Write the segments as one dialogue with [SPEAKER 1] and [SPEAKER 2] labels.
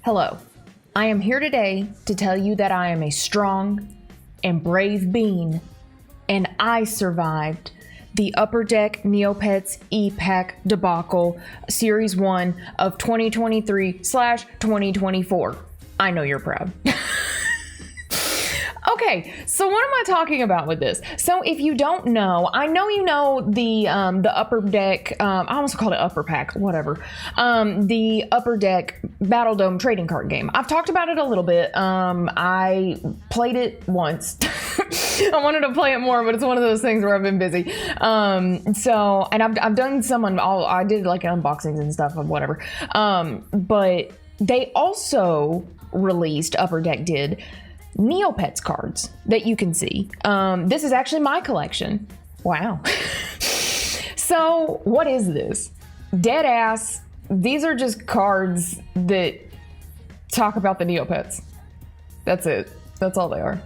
[SPEAKER 1] Hello, I am here today to tell you that I am a strong and brave being, and I survived the Upper Deck Neopets E-Pack debacle, Series 1 of 2023/2024. I know you're proud. Okay, so what am I talking about with this? So if you don't know, I know you know the Upper Deck, I almost called it Upper Pack, whatever. The Upper Deck Battle Dome trading card game. I've talked about it a little bit. I played it once. I wanted to play it more, but it's one of those things where I've been busy. And I've done some, I did like unboxings and stuff of whatever. But they also released, Upper Deck did, Neopets cards that you can see. This is actually my collection. Wow. So what is this? Dead ass. These are just cards that talk about the Neopets. That's it. That's all they are.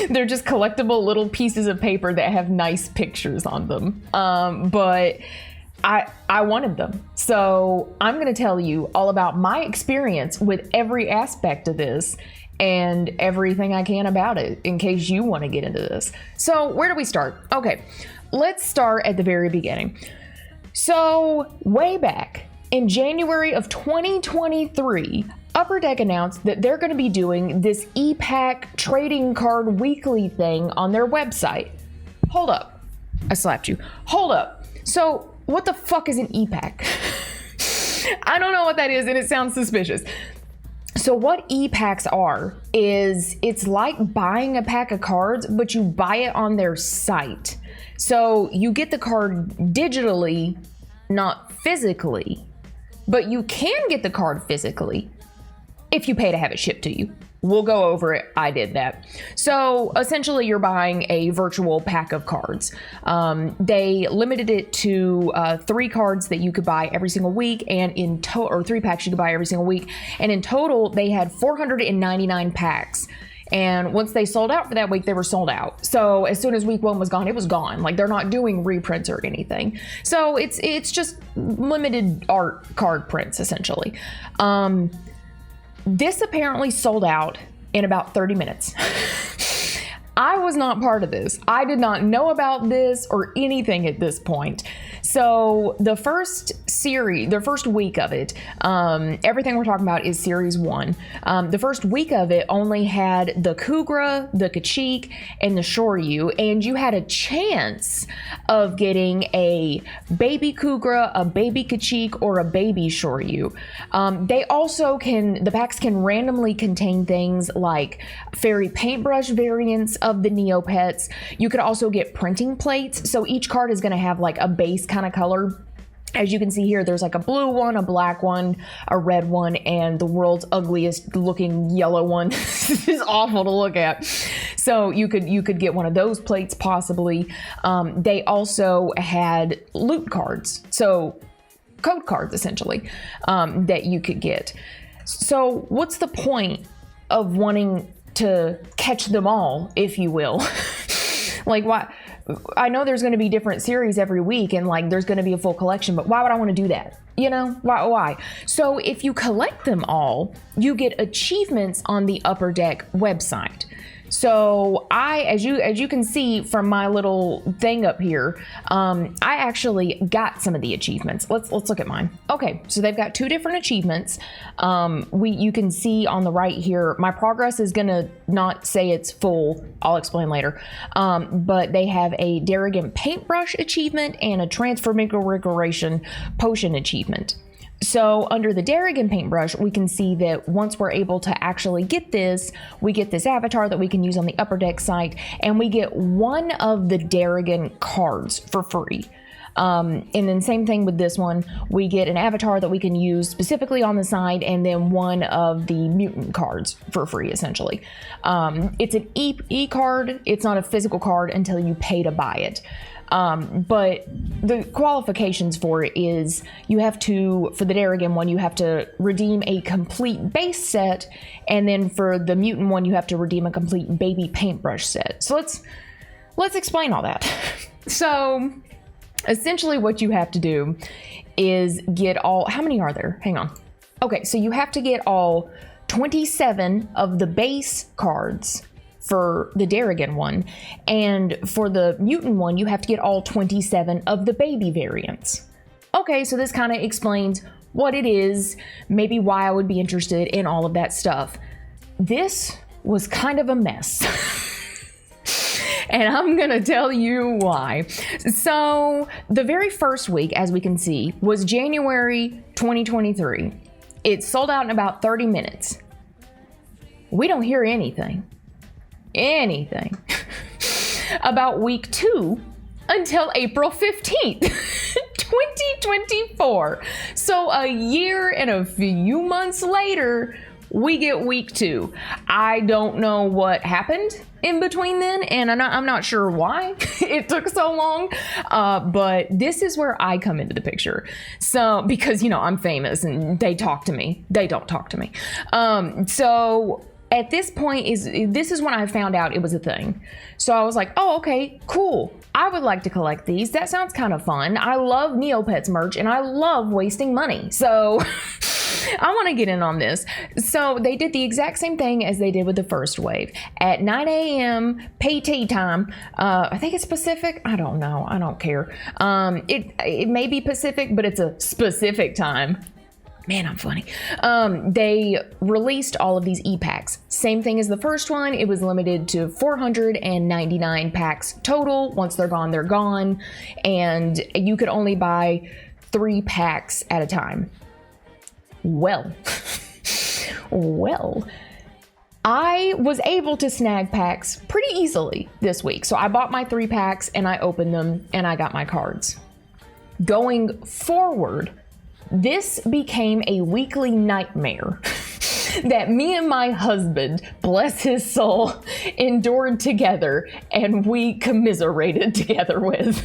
[SPEAKER 1] They're just collectible little pieces of paper that have nice pictures on them. But I wanted them. So I'm going to tell you all about my experience with every aspect of this and everything I can about it in case you want to get into this. So where do we start? Okay, let's start at the very beginning. So way back in January of 2023, Upper Deck announced that they're going to be doing this E-Pack trading card weekly thing on their website. Hold up. I slapped you. Hold up. So what the fuck is an E-Pack? I don't know what that is, and it sounds suspicious. So what E-Packs are is it's like buying a pack of cards, but you buy it on their site. So you get the card digitally, not physically, but you can get the card physically if you pay to have it shipped to you. We'll go over it. I did that. So essentially you're buying a virtual pack of cards. They limited it to 3 cards that you could buy every single week, and in total, or 3 packs you could buy every single week. And in total, they had 499 packs. And once they sold out for that week, they were sold out. So as soon as week 1 was gone, it was gone. Like, they're not doing reprints or anything. So it's just limited art card prints, essentially. This apparently sold out in about 30 minutes. I was not part of this. I did not know about this or anything at this point. So the first week of it, everything we're talking about is Series 1. The first week of it only had the Kugra, the Kachik, and the Shoryu, and you had a chance of getting a baby Kugra, a baby Kachik, or a baby Shoryu. They also the packs can randomly contain things like fairy paintbrush variants of the Neopets. You could also get printing plates, so each card is going to have like a base kind of color. As you can see here, there's like a blue one, a black one, a red one, and the world's ugliest looking yellow one. This is awful to look at. So you could get one of those plates possibly. They also had loot cards, so code cards essentially, that you could get. So what's the point of wanting to catch them all, if you will? Like, why? I know there's going to be different series every week, and like there's going to be a full collection, but why would I want to do that? You know, why? So if you collect them all, you get achievements on the Upper Deck website. So as you can see from my little thing up here, I actually got some of the achievements. Let's look at mine. Okay, so they've got 2 different achievements. You can see on the right here, my progress is gonna not say it's full. I'll explain later. But they have a Darrigan paintbrush achievement and a Transfiguration potion achievement. So under the Darrigan paintbrush, we can see that once we're able to actually get this, we get this avatar that we can use on the Upper Deck site, and we get one of the Darrigan cards for free. And then same thing with this one, we get an avatar that we can use specifically on the site, and then one of the mutant cards for free, essentially. It's an E card. It's not a physical card until you pay to buy it. But the qualifications for it is you have to, for the Darrigan one, you have to redeem a complete base set, and then for the mutant one, you have to redeem a complete baby paintbrush set. So let's explain all that. So essentially what you have to do is get all, how many are there? Hang on. Okay, so you have to get all 27 of the base cards for the Darrigan one, and for the mutant one, you have to get all 27 of the baby variants. Okay, so this kind of explains what it is, maybe why I would be interested in all of that stuff. This was kind of a mess. And I'm gonna tell you why. So the very first week, as we can see, was January 2023. It sold out in about 30 minutes. We don't hear anything about week 2 until April 15th, 2024. So a year and a few months later, we get week 2. I don't know what happened in between then, and I'm not sure why it took so long, but this is where I come into the picture. So, because, you know, I'm famous and they talk to me. They don't talk to me. So at this point, this is when I found out it was a thing. So I was like, oh, okay, cool. I would like to collect these. That sounds kind of fun. I love Neopets merch and I love wasting money. So I want to get in on this. So they did the exact same thing as they did with the first wave. At 9 a.m. PT time, I think it's Pacific. I don't know. I don't care. It may be Pacific, but it's a specific time. Man, I'm funny. They released all of these e-packs. Same thing as the first one. It was limited to 499 packs total. Once they're gone, they're gone. And you could only buy 3 packs at a time. Well, I was able to snag packs pretty easily this week. So I bought my 3 packs and I opened them and I got my cards. Going forward, this became a weekly nightmare that me and my husband, bless his soul, endured together and we commiserated together with.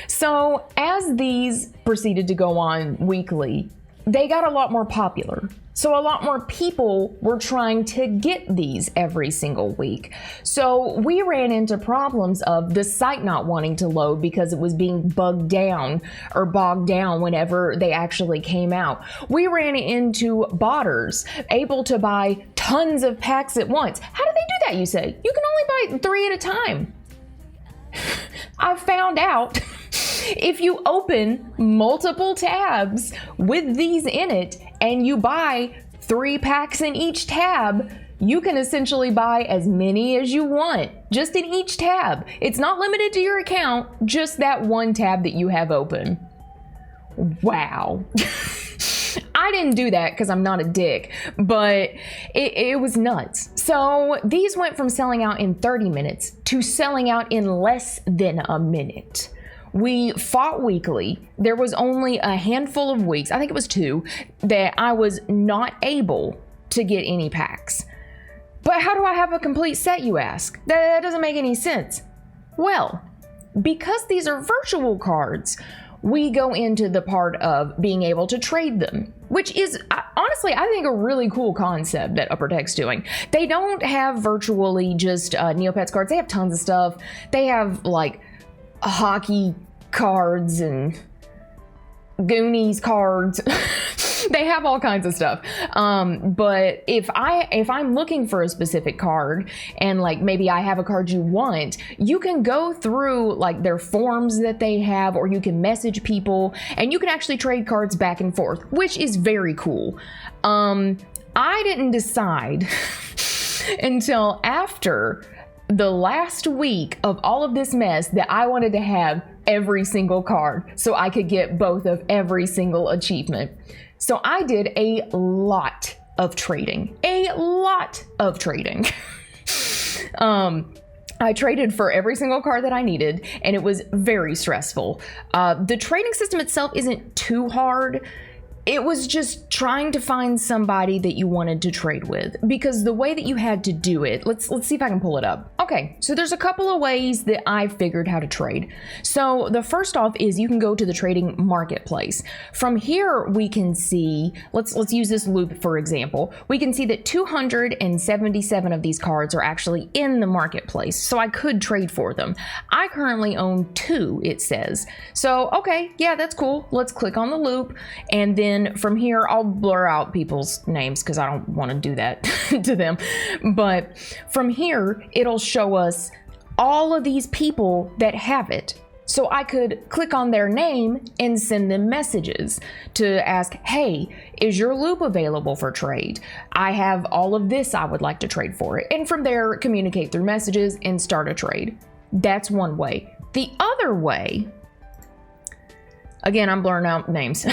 [SPEAKER 1] So as these proceeded to go on weekly, they got a lot more popular. So a lot more people were trying to get these every single week. So we ran into problems of the site not wanting to load because it was being bogged down whenever they actually came out. We ran into botters able to buy tons of packs at once. How do they do that, you say? You can only buy 3 at a time. I found out if you open multiple tabs with these in it and you buy 3 packs in each tab, you can essentially buy as many as you want just in each tab. It's not limited to your account, just that one tab that you have open. Wow. I didn't do that because I'm not a dick, but it was nuts. So these went from selling out in 30 minutes to selling out in less than a minute. We fought weekly. There was only a handful of weeks, I think it was 2, that I was not able to get any packs. But how do I have a complete set, you ask? That doesn't make any sense. Well, because these are virtual cards, we go into the part of being able to trade them, which is honestly, I think, a really cool concept that Upper Deck's doing. They don't have virtually just Neopets cards. They have tons of stuff. They have like hockey cards and Goonies cards. They have all kinds of stuff. But if I'm looking for a specific card and like maybe I have a card you want, you can go through like their forms that they have, or you can message people and you can actually trade cards back and forth, which is very cool. I didn't decide until after the last week of all of this mess that I wanted to have every single card so I could get both of every single achievement. So I did a lot of trading. I traded for every single card that I needed, and it was very stressful. The trading system itself isn't too hard. It was just trying to find somebody that you wanted to trade with, because the way that you had to do it, let's see if I can pull it up. Okay, so there's a couple of ways that I figured how to trade. So the first off is you can go to the trading marketplace. From here we can see, let's use this loop for example. We can see that 277 of these cards are actually in the marketplace, so I could trade for them. I currently own 2, it says. So okay, yeah, that's cool. Let's click on the loop, and then then from here, I'll blur out people's names because I don't want to do that to them. But from here, it'll show us all of these people that have it. So I could click on their name and send them messages to ask, hey, is your loop available for trade? I have all of this I would like to trade for it. And from there, communicate through messages and start a trade. That's one way. The other way, again, I'm blurring out names,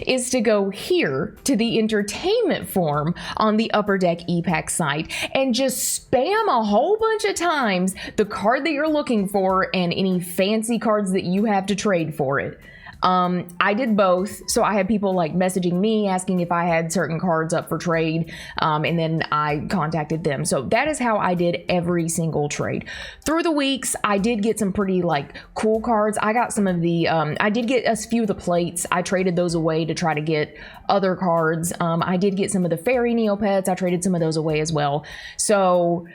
[SPEAKER 1] is to go here to the entertainment form on the Upper Deck ePack site and just spam a whole bunch of times the card that you're looking for and any fancy cards that you have to trade for it. I did both. So I had people like messaging me asking if I had certain cards up for trade, and then I contacted them. So that is how I did every single trade. Through the weeks, I did get some pretty like cool cards. I got some of the, I did get a few of the plates. I traded those away to try to get other cards. I did get some of the fairy Neopets. I traded some of those away as well. So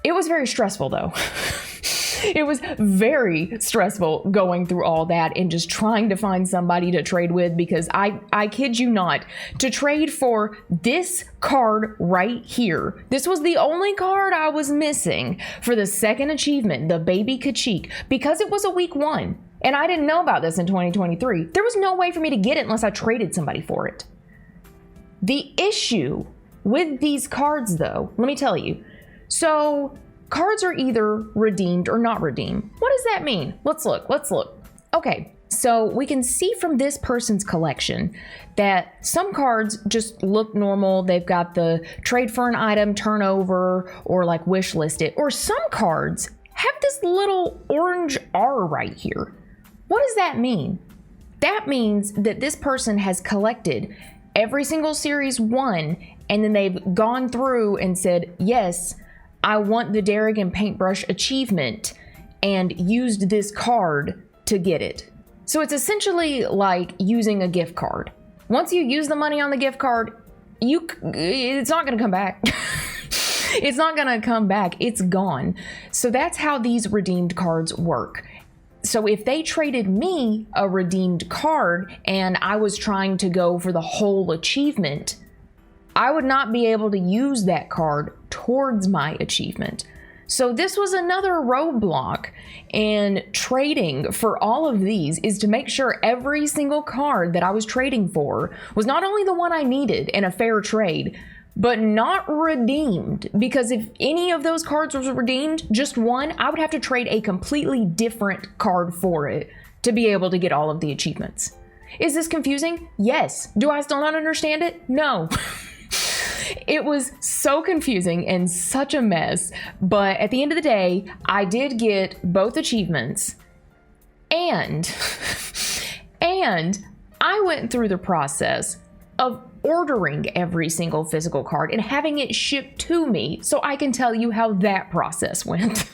[SPEAKER 1] it was very stressful though. It was very stressful going through all that and just trying to find somebody to trade with, because I kid you not, to trade for this card right here. This was the only card I was missing for the second achievement, the Baby Kachik, because it was a week 1 and I didn't know about this in 2023. There was no way for me to get it unless I traded somebody for it. The issue with these cards though, let me tell you. So cards are either redeemed or not redeemed. What does that mean? Let's look. Okay, so we can see from this person's collection that some cards just look normal. They've got the trade for an item, turnover, or like wish list it. Or some cards have this little orange R right here. What does that mean? That means that this person has collected every single series 1, and then they've gone through and said, yes, I want the Darrigan Paintbrush achievement, and used this card to get it. So it's essentially like using a gift card. Once you use the money on the gift card, it's not gonna come back. It's not gonna come back, it's gone. So that's how these redeemed cards work. So if they traded me a redeemed card and I was trying to go for the whole achievement, I would not be able to use that card towards my achievement. So this was another roadblock, and trading for all of these is to make sure every single card that I was trading for was not only the one I needed in a fair trade, but not redeemed, because if any of those cards was redeemed, just one, I would have to trade a completely different card for it to be able to get all of the achievements. Is this confusing? Yes. Do I still not understand it? No. It was so confusing and such a mess, but at the end of the day, I did get both achievements, and I went through the process of ordering every single physical card and having it shipped to me, so I can tell you how that process went.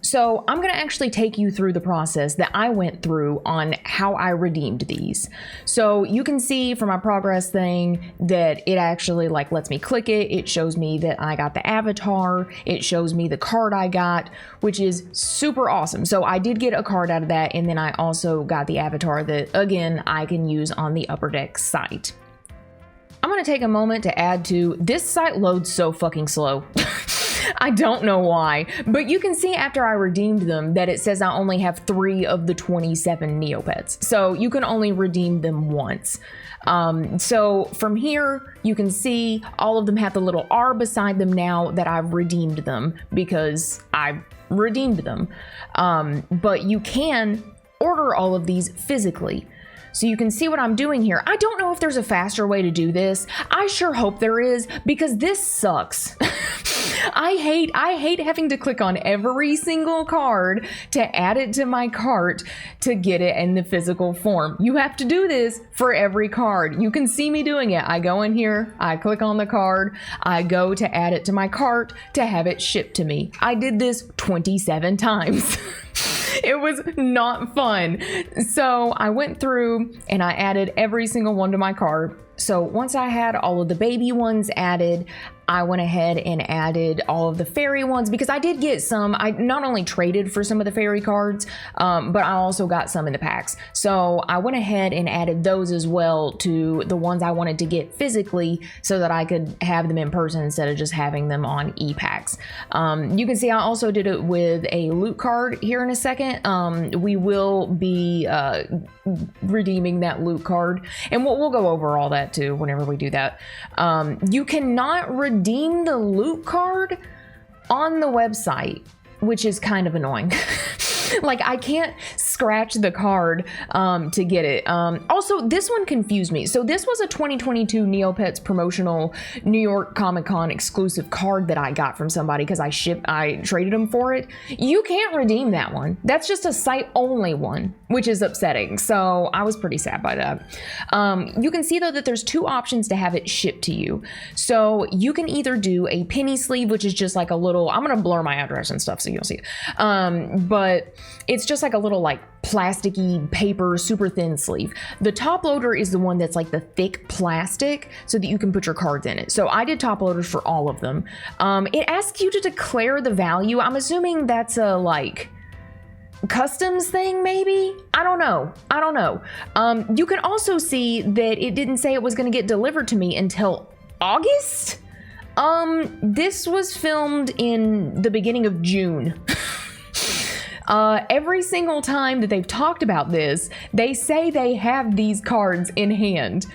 [SPEAKER 1] So I'm going to actually take you through the process that I went through on how I redeemed these. So you can see from my progress thing that it actually like lets me click it. It shows me that I got the avatar. It shows me the card I got, which is super awesome. So I did get a card out of that, and then I also got the avatar that, again, I can use on the Upper Deck site. I'm going to take a moment to add to, this site loads so fucking slow. I don't know why, but you can see after I redeemed them that it says I only have 3 of the 27 Neopets. So you can only redeem them once. So from here, you can see all of them have the little R beside them now that I've redeemed them, because I redeemed them. But you can order all of these physically. So you can see what I'm doing here. I don't know if there's a faster way to do this. I sure hope there is, because this sucks. I hate having to click on every single card to add it to my cart to get it in the physical form. You have to do this for every card. You can see me doing it. I go in here, I click on the card, I go to add it to my cart to have it shipped to me. I did this 27 times. It was not fun. So I went through and I added every single one to my cart. So once I had all of the baby ones added, I went ahead and added all of the fairy ones because I did get some. I not only traded for some of the fairy cards, but I also got some in the packs. So I went ahead and added those as well to the ones I wanted to get physically so that I could have them in person instead of just having them on e-packs. You can see I also did it with a loot card here in a second. We will be redeeming that loot card, and we'll go over all that too whenever we do that. You cannot redeem the loot card on the website, which is kind of annoying. Like, I can't scratch the card to get it. Also, this one confused me. So this was a 2022 Neopets promotional New York Comic Con exclusive card that I got from somebody because I traded them for it. You can't redeem that one. That's just a site only one, which is upsetting. So I was pretty sad by that. You can see though that there's two options to have it shipped to you. So you can either do a penny sleeve, which is just like a little, I'm gonna blur my address and stuff so you'll see it. But it's just like a little like plasticky paper, super thin sleeve. The top loader is the one that's like the thick plastic so that you can put your cards in it. So I did top loaders for all of them. It asks you to declare the value. I'm assuming that's a like customs thing, maybe? I don't know. You can also see that it didn't say it was going to get delivered to me until August. This was filmed in the beginning of June. Every single time that they've talked about this, they say they have these cards in hand.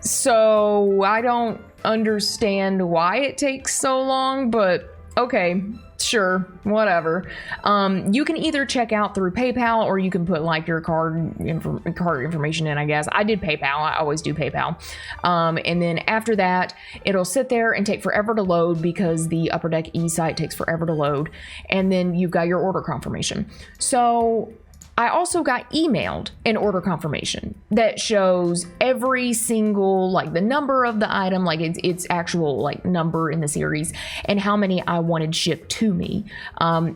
[SPEAKER 1] So I don't understand why it takes so long, but okay, sure, whatever. You can either check out through PayPal or you can put like your card information in, I guess. I did PayPal. I always do PayPal. And then after that, it'll sit there and take forever to load because the Upper Deck E site takes forever to load. And then you've got your order confirmation. So I also got emailed an order confirmation that shows every single, like the number of the item, like its actual like number in the series and how many I wanted shipped to me.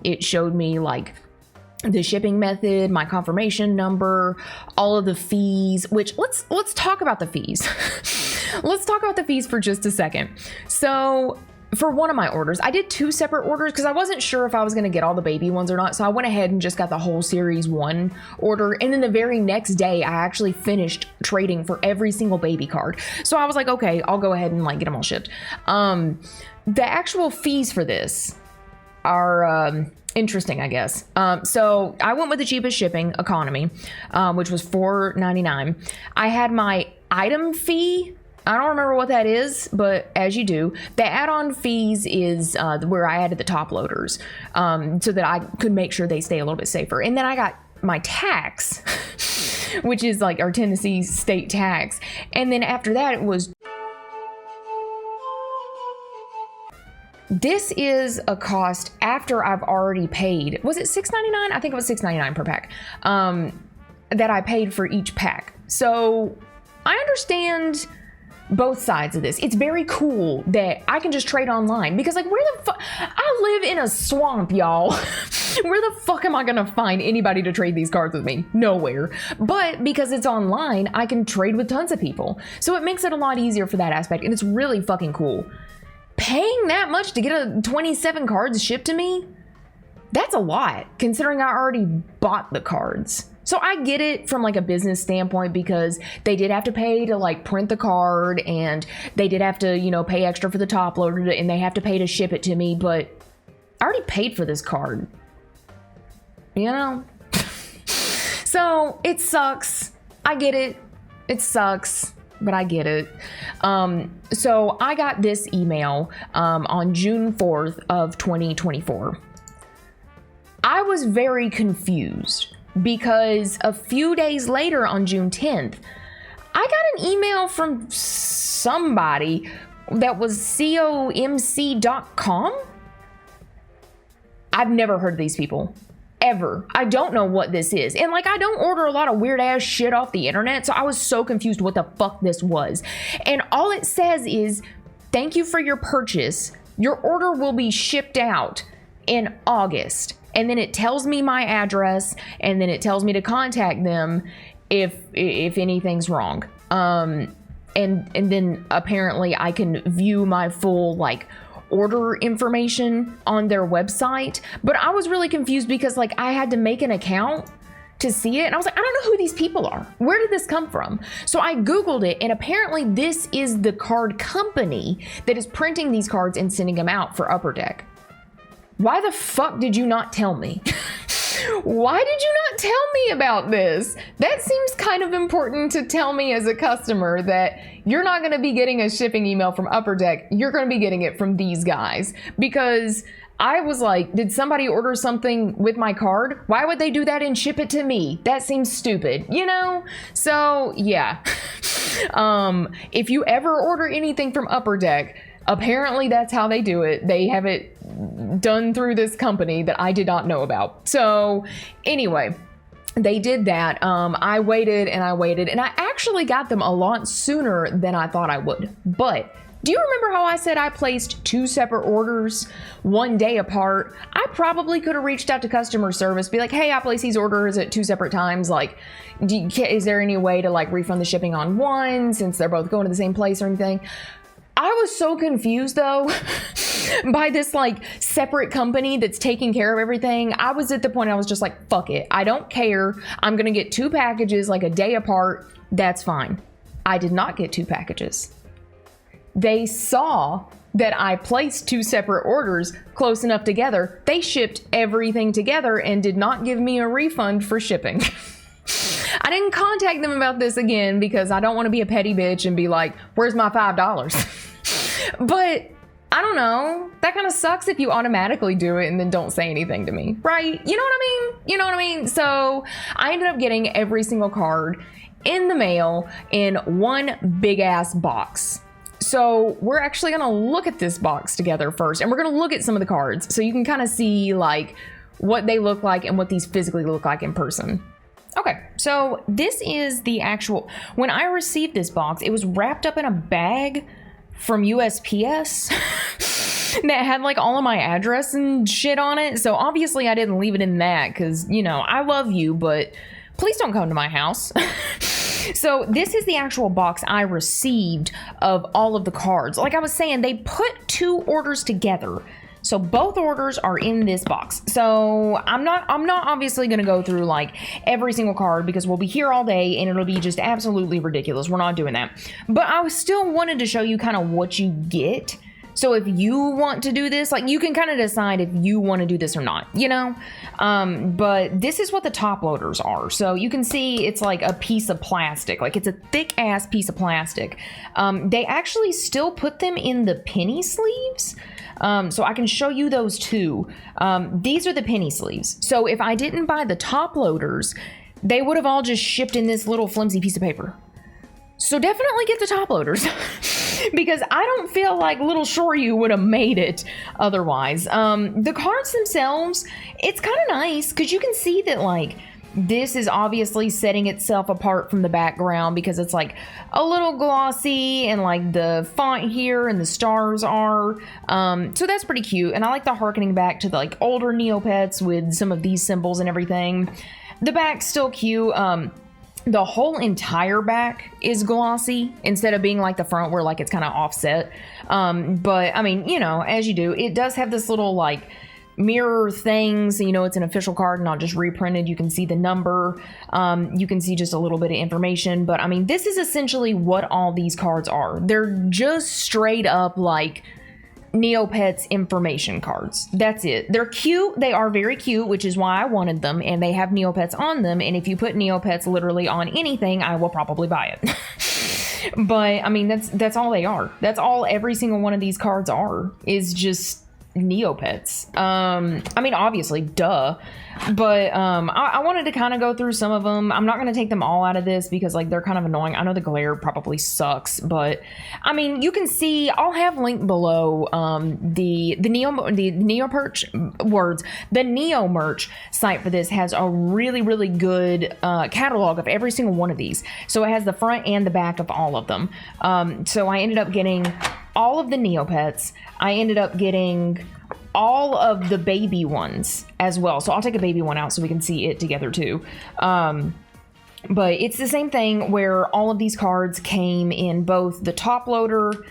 [SPEAKER 1] It showed me like the shipping method, my confirmation number, all of the fees, which let's talk about the fees. Let's talk about the fees for just a second. So for one of my orders, I did two separate orders because I wasn't sure if I was going to get all the baby ones or not. So I went ahead and just got the whole series 1 order. And then the very next day, I actually finished trading for every single baby card. So I was like, okay, I'll go ahead and like get them all shipped. The actual fees for this are interesting, I guess. So I went with the cheapest shipping, economy, which was $4.99. I had my item fee. I don't remember what that is, but as you do, the add-on fees is where I added the top loaders so that I could make sure they stay a little bit safer. And then I got my tax, which is like our Tennessee state tax. And then after that, it was... This is a cost after I've already paid. Was it $6.99? I think it was $6.99 per pack that I paid for each pack. So I understand both sides of this. It's very cool that I can just trade online because like where the fuck, I live in a swamp, y'all. Where the fuck am I gonna find anybody to trade these cards with me? Nowhere. But because it's online, I can trade with tons of people. So it makes it a lot easier for that aspect, and it's really fucking cool. Paying that much to get 27 cards shipped to me, that's a lot considering I already bought the cards. So I get it from like a business standpoint because they did have to pay to like print the card and they did have to, you know, pay extra for the top loader and they have to pay to ship it to me, but I already paid for this card, you know? So it sucks. I get it. It sucks, but I get it. So I got this email on June 4th of 2024. I was very confused because a few days later on June 10th, I got an email from somebody that was comc.com. I've never heard of these people. Ever. I don't know what this is. And like, I don't order a lot of weird ass shit off the internet, so I was so confused what the fuck this was. And all it says is, thank you for your purchase. Your order will be shipped out in August. And then it tells me my address, and then it tells me to contact them if anything's wrong. and then apparently I can view my full like order information on their website. But I was really confused because like I had to make an account to see it, and I was like, I don't know who these people are. Where did this come from? So I Googled it, and apparently this is the card company that is printing these cards and sending them out for Upper Deck. Why the fuck did you not tell me? Why did you not tell me about this? That seems kind of important to tell me as a customer, that you're not going to be getting a shipping email from Upper Deck. You're going to be getting it from these guys. Because I was like, did somebody order something with my card? Why would they do that and ship it to me? That seems stupid, you know? So yeah. If you ever order anything from Upper Deck, apparently that's how they do it. They have it done through this company that I did not know about. So anyway, they did that. I waited and I waited, and I actually got them a lot sooner than I thought I would. But do you remember how I said I placed 2 separate orders 1 day apart? I probably could have reached out to customer service, be like, hey, I placed these orders at 2 separate times. Like, is there any way to like refund the shipping on one since they're both going to the same place or anything? I was so confused though by this like separate company that's taking care of everything. I was at the point I was just like, fuck it. I don't care. I'm going to get 2 packages like a day apart. That's fine. I did not get 2 packages. They saw that I placed 2 separate orders close enough together. They shipped everything together and did not give me a refund for shipping. I didn't contact them about this again because I don't want to be a petty bitch and be like, where's my $5? But I don't know. That kind of sucks if you automatically do it and then don't say anything to me, right? You know what I mean? You know what I mean? So I ended up getting every single card in the mail in one big ass box. So we're actually going to look at this box together first, and we're going to look at some of the cards so you can kind of see like what they look like and what these physically look like in person. Okay, so this is the actual, when I received this box, it was wrapped up in a bag from USPS that had like all of my address and shit on it. So obviously I didn't leave it in that because, you know, I love you, but please don't come to my house. So this is the actual box I received of all of the cards. Like I was saying, they put 2 orders together. So both orders are in this box. So I'm not obviously going to go through like every single card because we'll be here all day and it'll be just absolutely ridiculous. We're not doing that. But I still wanted to show you kind of what you get. So if you want to do this, like you can kind of decide if you want to do this or not, you know? But this is what the top loaders are. So you can see it's like a piece of plastic, like it's a thick ass piece of plastic. They actually still put them in the penny sleeves. So I can show you those too. These are the penny sleeves. So if I didn't buy the top loaders, they would have all just shipped in this little flimsy piece of paper. So definitely get the top loaders because I don't feel like Little Shoryu would have made it otherwise. The cards themselves, it's kind of nice because you can see that like this is obviously setting itself apart from the background because it's like a little glossy and like the font here and the stars are. So that's pretty cute. And I like the harkening back to the like older Neopets with some of these symbols and everything. The back's still cute. The whole entire back is glossy instead of being like the front where like it's kind of offset. But I mean, you know, as you do, it does have this little like mirror things, you know, it's an official card, not just reprinted. You can see the number, you can see just a little bit of information, but I mean, this is essentially what all these cards are. They're just straight up like Neopets information cards. That's it. They're cute. They are very cute, which is why I wanted them, and they have Neopets on them, and if you put Neopets literally on anything, I will probably buy it. But I mean, that's all they are. That's all every single one of these cards are, is just Neopets. I mean, obviously, duh. But I wanted to kind of go through some of them. I'm not going to take them all out of this because like they're kind of annoying. I know the glare probably sucks, but I mean, you can see, I'll have linked below the Neo merch site for this has a really good catalog of every single one of these. So it has the front and the back of all of them. So I ended up getting all of the Neopets. I ended up getting all of the baby ones as well. So I'll take a baby one out so we can see it together too. But it's the same thing where all of these cards came in both the top loader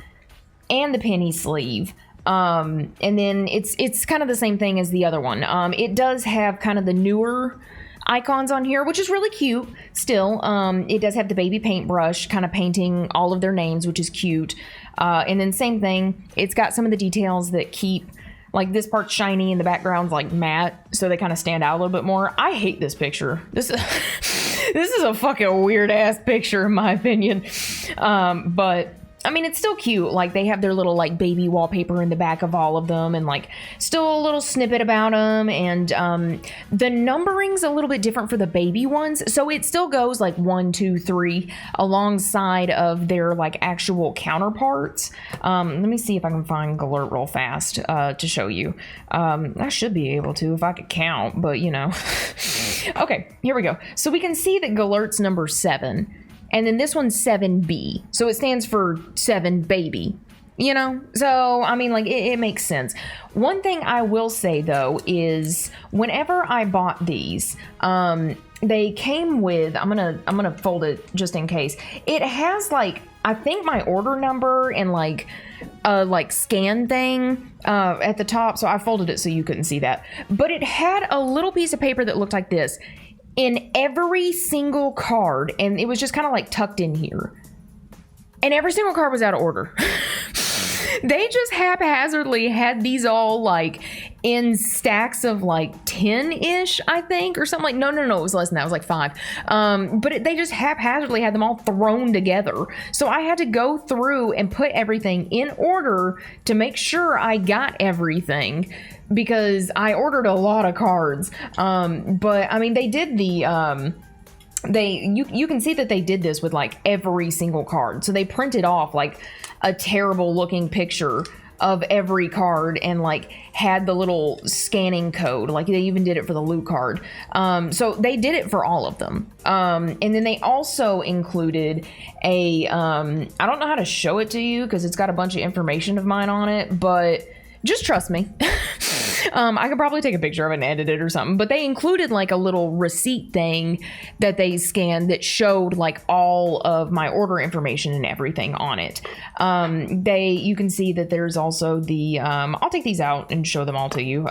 [SPEAKER 1] and the penny sleeve. And then it's kind of the same thing as the other one. It does have kind of the newer icons on here, which is really cute still. It does have the baby paintbrush kind of painting all of their names, which is cute. And then same thing, it's got some of the details that keep, like, this part's shiny and the background's like matte, so they kind of stand out a little bit more. I hate this picture. This is a fucking weird ass picture in my opinion. But I mean, it's still cute. Like, they have their little, like, baby wallpaper in the back of all of them, and, like, still a little snippet about them. And the numbering's a little bit different for the baby ones, so it still goes like 1, 2, 3 alongside of their, like, actual counterparts. Let me see if I can find Galert real fast to show you. I should be able to if I could count, but you know. Okay, here we go. So we can see that Galert's number 7. And then this one's 7B. So it stands for 7 baby, you know? So, I mean, like, it makes sense. One thing I will say, though, is whenever I bought these, they came with, I'm gonna fold it just in case. It has, like, I think my order number and, like, a, like, scan thing at the top. So I folded it so you couldn't see that. But it had a little piece of paper that looked like this in every single card, and it was just kind of like tucked in here, and every single card was out of order. They just haphazardly had these all like in stacks of like 10-ish, I think, or something. Like no, it was less than that. It was like 5. But they just haphazardly had them all thrown together. So I had to go through and put everything in order to make sure I got everything, because I ordered a lot of cards. But I mean, they did the you can see that they did this with like every single card. So they printed off like a terrible looking picture of every card and like had the little scanning code. Like they even did it for the loot card. So they did it for all of them. And then they also included a I don't know how to show it to you because it's got a bunch of information of mine on it, but just trust me. I could probably take a picture of it and edit it or something, but they included like a little receipt thing that they scanned that showed like all of my order information and everything on it. You can see that there's also the, I'll take these out and show them all to you,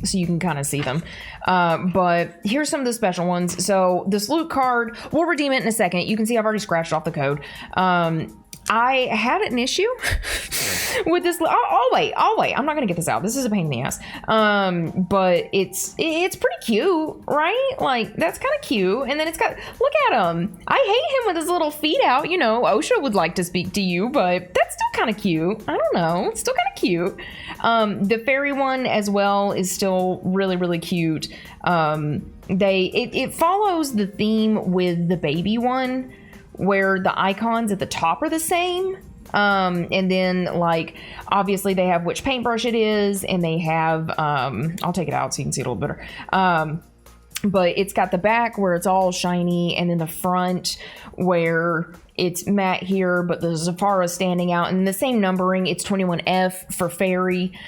[SPEAKER 1] so you can kind of see them. But here's some of the special ones. So this loot card, we'll redeem it in a second. You can see I've already scratched off the code. I had an issue with this. I'll wait. I'm not gonna get this out. This is a pain in the ass. But it's pretty cute, right? Like that's kind of cute. And then it's got, look at him. I hate him with his little feet out. You know, OSHA would like to speak to you, but that's still kind of cute. I don't know. It's still kind of cute. The fairy one as well is still really, really cute. It follows the theme with the baby one, where the icons at the top are the same. And then like obviously they have which paintbrush it is, and they have I'll take it out so you can see it a little better. But it's got the back where it's all shiny, and then the front where it's matte here, but the Zafara standing out, and the same numbering. It's 21F for fairy.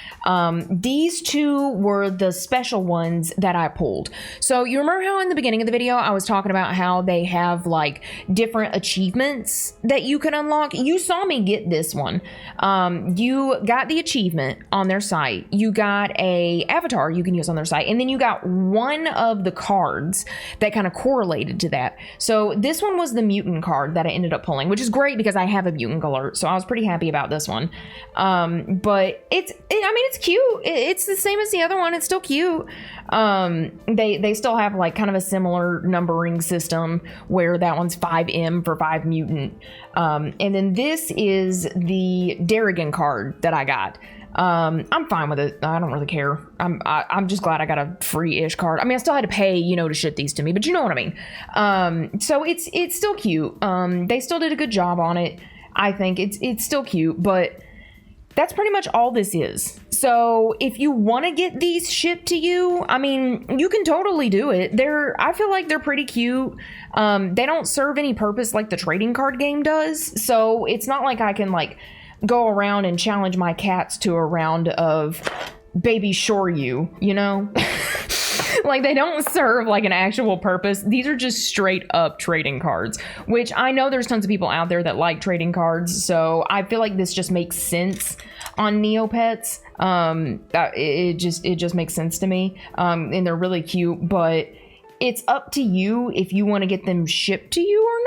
[SPEAKER 1] These two were the special ones that I pulled. So you remember how in the beginning of the video I was talking about how they have like different achievements that you can unlock? You saw me get this one. You got the achievement on their site. You got a avatar you can use on their site, and then you got one of the cards that kind of correlated to that. So this one was the mutant card that I ended up pulling, which is great because I have a mutant alert, so I was pretty happy about this one. But it's cute. It's the same as the other one. It's still cute. They still have like kind of a similar numbering system where that one's 5M for 5 mutant. And then this is the Darrigan card that I got. I'm fine with it. I don't really care. I'm just glad I got a free-ish card. I mean, I still had to pay, you know, to ship these to me, but you know what I mean. So it's still cute. They still did a good job on it. I think it's still cute, but that's pretty much all this is. So if you want to get these shipped to you, I mean, you can totally do it. I feel like they're pretty cute. They don't serve any purpose like the trading card game does. So it's not like I can like go around and challenge my cats to a round of Baby Shoryu, you know? Like, they don't serve like an actual purpose. These are just straight up trading cards, which I know there's tons of people out there that like trading cards. So I feel like this just makes sense on Neopets. It just makes sense to me. And they're really cute, but it's up to you if you want to get them shipped to you or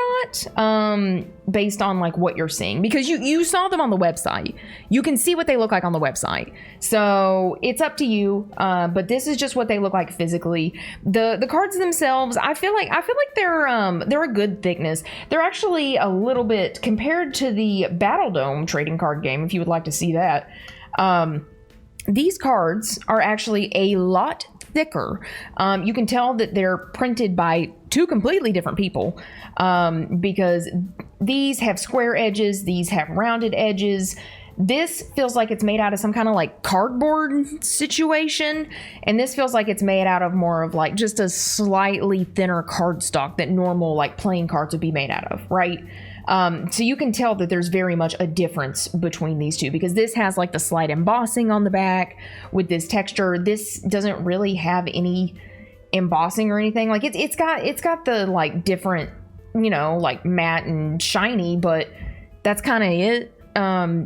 [SPEAKER 1] not, based on like what you're seeing, because you saw them on the website. You can see what they look like on the website, so it's up to you. But this is just what they look like physically. The cards themselves, I feel like they're a good thickness. They're actually a little bit, compared to the Battle Dome trading card game, if you would like to see that. These cards are actually a lot thicker. You can tell that they're printed by two completely different people, because these have square edges, these have rounded edges. This feels like it's made out of some kind of like cardboard situation, and this feels like it's made out of more of like just a slightly thinner cardstock that normal like playing cards would be made out of, right? So you can tell that there's very much a difference between these two, because this has like the slight embossing on the back with this texture. This doesn't really have any embossing or anything. Like it's got the like different, you know, like matte and shiny, but that's kind of it.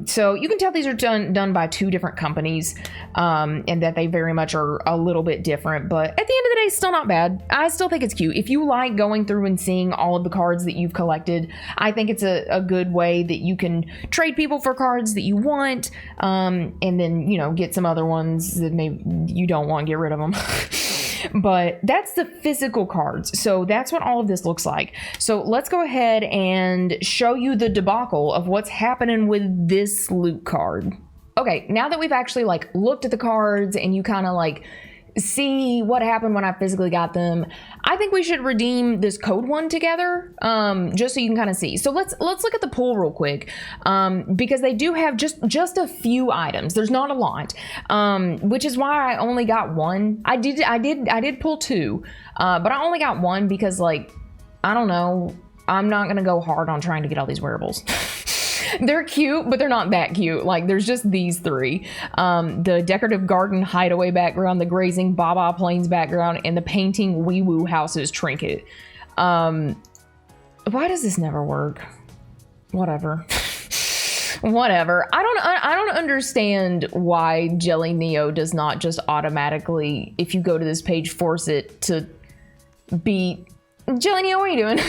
[SPEAKER 1] So you can tell these are done by two different companies, and that they very much are a little bit different, but at the end of the day, still not bad. I still think it's cute. If you like going through and seeing all of the cards that you've collected, I think it's a good way that you can trade people for cards that you want, and then, you know, get some other ones that maybe you don't want, get rid of them. But that's the physical cards. So that's what all of this looks like. So let's go ahead and show you the debacle of what's happening with this loot card. Okay, now that we've actually like looked at the cards and you kind of like see what happened when I physically got them, I think we should redeem this code one together, just so you can kind of see. So let's look at the pool real quick, because they do have just a few items. There's not a lot, which is why I only got one. I did pull two, but I only got one because, like, I don't know, I'm not gonna go hard on trying to get all these wearables. They're cute, but they're not that cute. Like, there's just these three. The decorative garden hideaway background, the grazing Baba Plains background, and the painting Wee Woo Houses trinket. Why does this never work? Whatever. Whatever. I don't understand why Jelly Neo does not just automatically, if you go to this page, force it to be... Jelly Neo, what are you doing?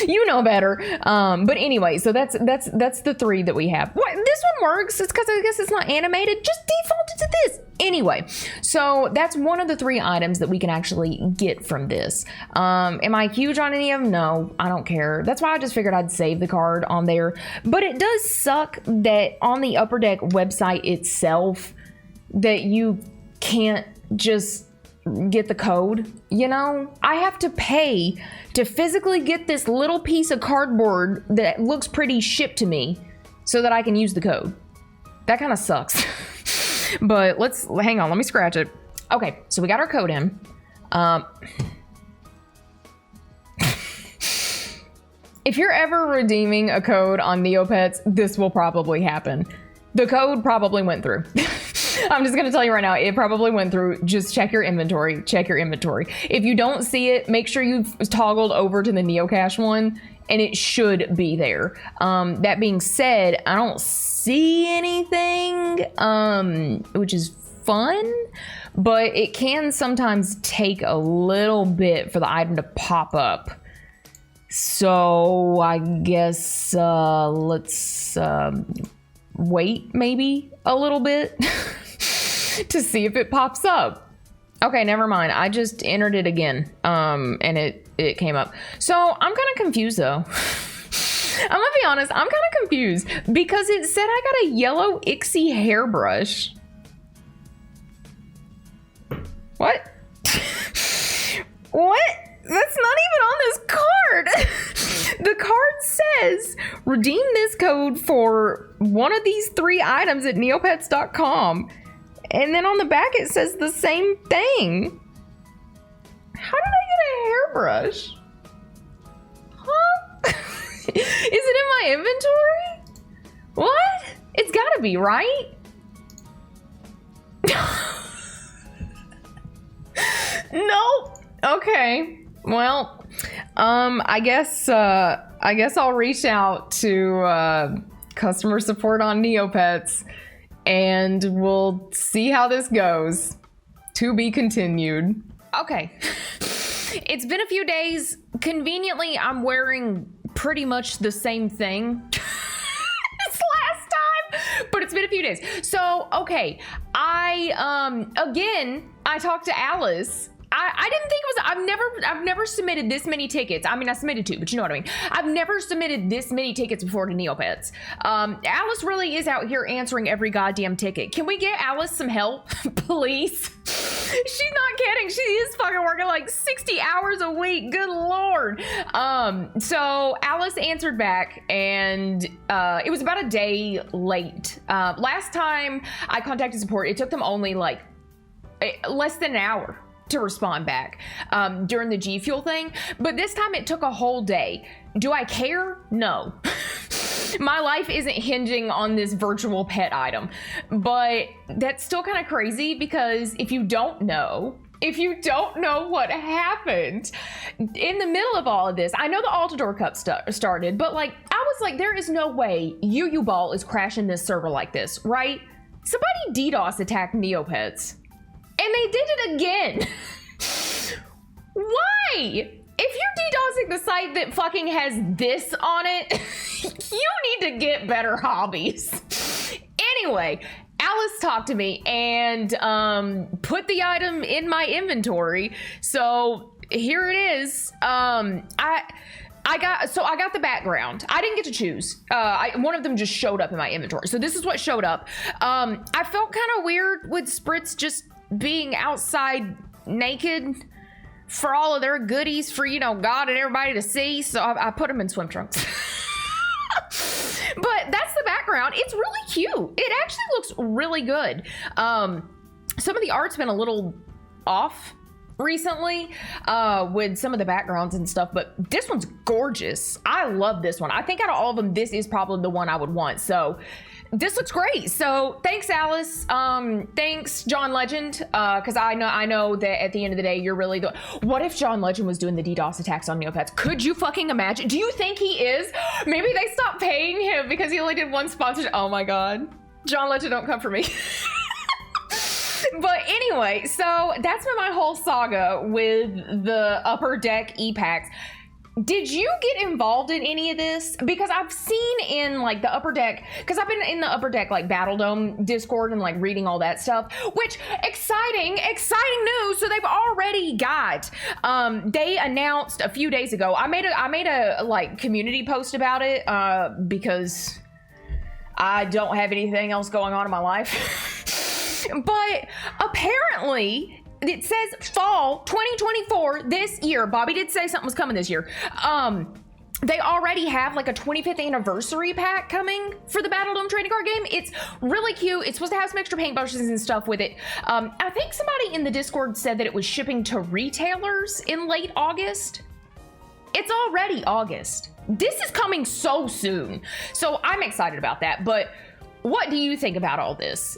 [SPEAKER 1] You know better. But anyway, so that's the three that we have. What, this one works. It's because I guess it's not animated. Just default it to this. Anyway, so that's one of the three items that we can actually get from this. Am I huge on any of them? No, I don't care. That's why I just figured I'd save the card on there. But it does suck that on the Upper Deck website itself that you can't just get the code, you know? I have to pay to physically get this little piece of cardboard that looks pretty shipped to me so that I can use the code. That kind of sucks. But hang on, let me scratch it. Okay, so we got our code in. If you're ever redeeming a code on Neopets, this will probably happen. The code probably went through. I'm just gonna tell you right now, it probably went through. Just check your inventory, check your inventory. If you don't see it, make sure you've toggled over to the Neocache one, and it should be there. That being said, I don't see anything, which is fun, but it can sometimes take a little bit for the item to pop up. So I guess let's wait maybe a little bit to see if it pops up. Okay, never mind. I just entered it again, and it came up. So I'm kind of confused though. I'm gonna be honest, I'm kind of confused because it said I got a yellow Ixie hairbrush. What? What? That's not even on this card. The card says, redeem this code for one of these three items at neopets.com. And then on the back it says the same thing. How did I get a hairbrush? Huh? Is it in my inventory? What? It's gotta be, right? Nope. Okay. Well, I guess I'll reach out to customer support on Neopets, and we'll see how this goes. To be continued. Okay. It's been a few days. Conveniently, I'm wearing pretty much the same thing as last time, but it's been a few days. So, okay, again, I talked to Alice. I didn't think it was, I've never submitted this many tickets. I mean, I submitted 2, but you know what I mean. I've never submitted this many tickets before to Neopets. Alice really is out here answering every goddamn ticket. Can we get Alice some help, please? She's not kidding. She is fucking working like 60 hours a week. Good Lord. So Alice answered back, and it was about a day late. Last time I contacted support, it took them only like less than an hour to respond back during the G Fuel thing. But this time it took a whole day. Do I care? No. My life isn't hinging on this virtual pet item, but that's still kind of crazy, because if you don't know what happened in the middle of all of this, I know the Altador Cup started, but like, I was like, there is no way UU Ball is crashing this server like this, right? Somebody DDoS attacked Neopets, and they did it again. Why? If you're DDoSing the site that fucking has this on it, you need to get better hobbies. Anyway, Alice talked to me and put the item in my inventory. So here it is. I got the background. I didn't get to choose. One of them just showed up in my inventory. So this is what showed up. I felt kind of weird with Spritz just being outside naked for all of their goodies for, you know, God and everybody to see. So I put them in swim trunks. But that's the background. It's really cute. It actually looks really good. Some of the art's been a little off recently with some of the backgrounds and stuff, but this one's gorgeous. I love this one. I think out of all of them, this is probably the one I would want. So this looks great. So thanks, Alice. Thanks, John Legend, because I know that at the end of the day, you're really the. What if John Legend was doing the DDoS attacks on Neopets? Could you fucking imagine? Do you think he is? Maybe they stopped paying him because he only did one sponsorship. Oh my God, John Legend, don't come for me. But anyway, so that's been my whole saga with the Upper Deck e-packs. Did you get involved in any of this? Because I've seen in like the Upper Deck, because I've been in the Upper Deck like Battle Dome Discord and like reading all that stuff, which exciting news. So they've already got, they announced a few days ago, I made a like community post about it because I don't have anything else going on in my life. But apparently it says fall 2024 this year. Bobby did say something was coming this year. They already have like a 25th anniversary pack coming for the Battle Dome trading card game. It's really cute. It's supposed to have some extra paintbrushes and stuff with it. I think somebody in the Discord said that it was shipping to retailers in late August. It's already August. This is coming so soon. So I'm excited about that. But what do you think about all this?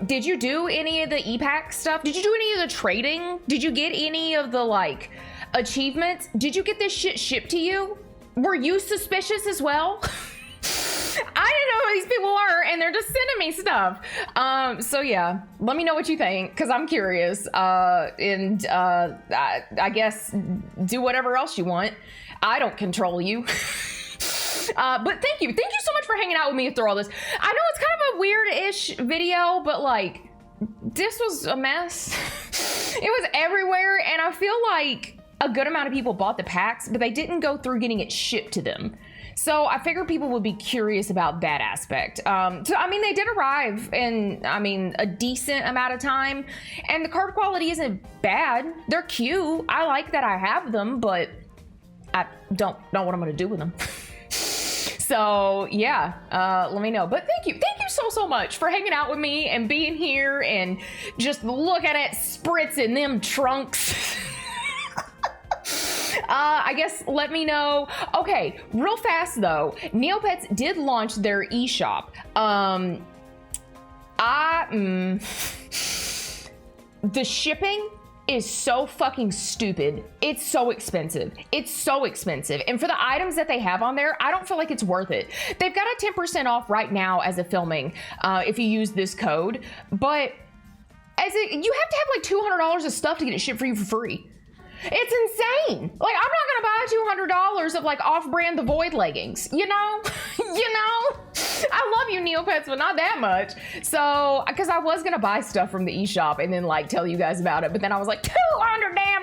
[SPEAKER 1] Did you do any of the e-pack stuff? Did you do any of the trading? Did you get any of the like achievements? Did you get this shit shipped to you? Were you suspicious as well? I didn't know who these people were, and they're just sending me stuff. So yeah, let me know what you think, because I'm curious. I guess do whatever else you want. I don't control you. But thank you so much for hanging out with me through all this. I know it's kind of a weird-ish video, but like, this was a mess. It was everywhere, and I feel like a good amount of people bought the packs, but they didn't go through getting it shipped to them. So I figured people would be curious about that aspect. So I mean, they did arrive in, I mean, a decent amount of time, and the card quality isn't bad. They're cute. I like that I have them, but I don't know what I'm gonna do with them. So yeah, let me know. But thank you so much for hanging out with me and being here and just looking at Spritz in them trunks. I guess let me know. Okay, real fast though, Neopets did launch their eShop. The shipping is so fucking stupid. It's so expensive. It's so expensive. And for the items that they have on there, I don't feel like it's worth it. They've got a 10% off right now as a filming if you use this code. But you have to have like $200 of stuff to get it shipped for you for free. It's insane. Like, I'm not gonna buy $200 of like off-brand The Void leggings, you know? You know? I love you, Neopets, but not that much. So, because I was gonna buy stuff from the eShop and then like tell you guys about it, but then I was like, $200 damn.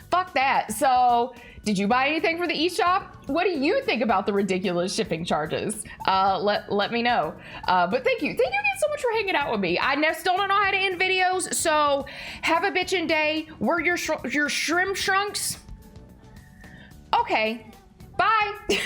[SPEAKER 1] Fuck that. So, did you buy anything for the eShop? What do you think about the ridiculous shipping charges? Let me know. But thank you. Thank you again so much for hanging out with me. I still don't know how to end videos, so have a bitchin' day. Wear your shrimp trunks. Okay, bye.